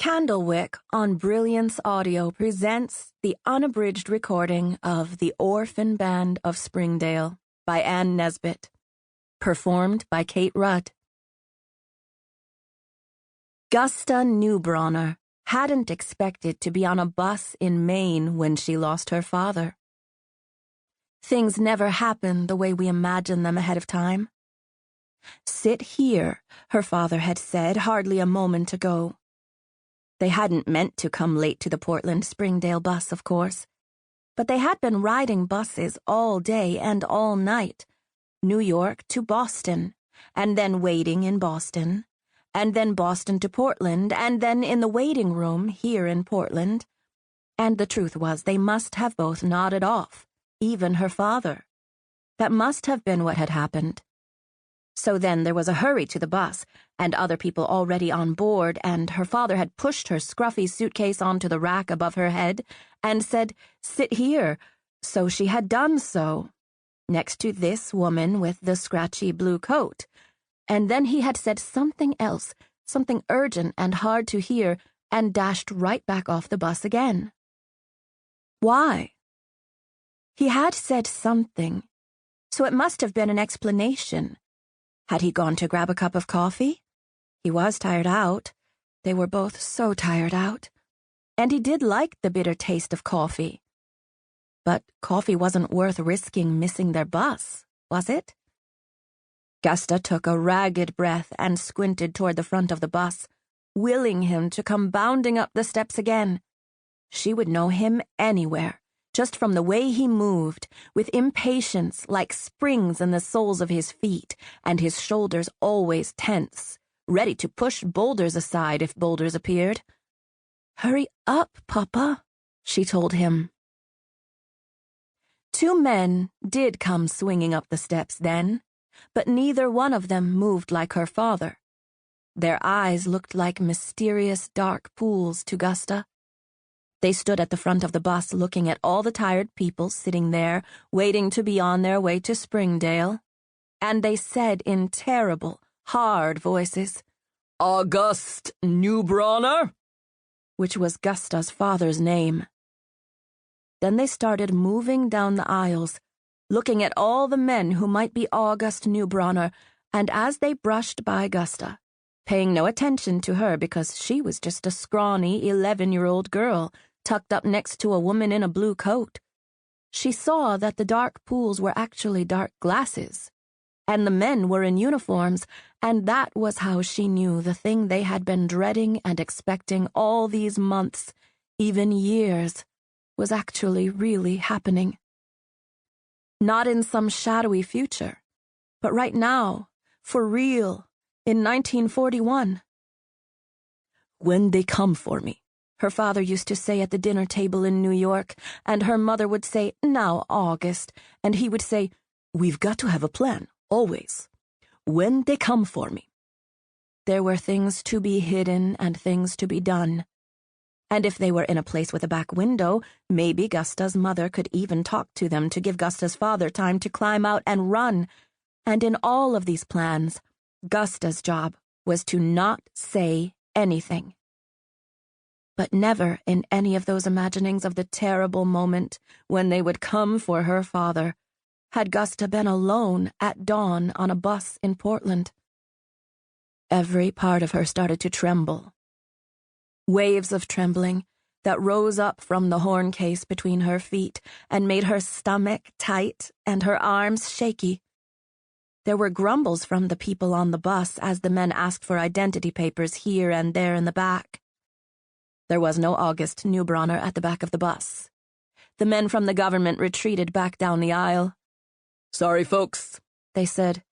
Candlewick on Brilliance Audio presents the unabridged recording of The Orphan Band of Springdale by Anne Nesbet, performed by Kate Rudd. Gusta Newbronner hadn't expected to be on a bus in Maine when she lost her father. Things never happen the way we imagine them ahead of time. "Sit here," her father had said hardly a moment ago. They hadn't meant to come late to the Portland-Springdale bus, of course, but they had been riding buses all day and all night, New York to Boston, and then waiting in Boston, and then Boston to Portland, and then in the waiting room here in Portland. And the truth was they must have both nodded off, even her father. That must have been what had happened. So then there was a hurry to the bus, and other people already on board, and her father had pushed her scruffy suitcase onto the rack above her head and said, "Sit here," so she had done so, next to this woman with the scratchy blue coat. And then he had said something else, something urgent and hard to hear, and dashed right back off the bus again. Why? He had said something, so it must have been an explanation. Had he gone to grab a cup of coffee? He was tired out. They were both so tired out. And he did like the bitter taste of coffee. But coffee wasn't worth risking missing their bus, was it? Gusta took a ragged breath and squinted toward the front of the bus, willing him to come bounding up the steps again. She would know him anywhere, just from the way he moved, with impatience like springs in the soles of his feet, and his shoulders always tense, ready to push boulders aside if boulders appeared. "Hurry up, Papa," she told him. Two men did come swinging up the steps then, but neither one of them moved like her father. Their eyes looked like mysterious dark pools to Gusta. They stood at the front of the bus looking at all the tired people sitting there, waiting to be on their way to Springdale. And they said in terrible, hard voices, "August Newbronner," which was Gusta's father's name. Then they started moving down the aisles, looking at all the men who might be August Newbronner, and as they brushed by Gusta, paying no attention to her because she was just a scrawny 11-year-old girl, tucked up next to a woman in a blue coat, she saw that the dark pools were actually dark glasses, and the men were in uniforms, and that was how she knew the thing they had been dreading and expecting all these months, even years, was actually really happening. Not in some shadowy future, but right now, for real, in 1941. "When they come for me," her father used to say at the dinner table in New York, and her mother would say, "Now, August," and he would say, "We've got to have a plan, always. When they come for me." There were things to be hidden and things to be done. And if they were in a place with a back window, maybe Gusta's mother could even talk to them to give Gusta's father time to climb out and run. And in all of these plans, Gusta's job was to not say anything. But never in any of those imaginings of the terrible moment when they would come for her father had Gusta been alone at dawn on a bus in Portland. Every part of her started to tremble. Waves of trembling that rose up from the horn case between her feet and made her stomach tight and her arms shaky. There were grumbles from the people on the bus as the men asked for identity papers here and there in the back. There was no August Newbronner at the back of the bus. The men from the government retreated back down the aisle. "Sorry, folks," they said.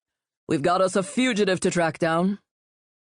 "We've got us a fugitive to track down.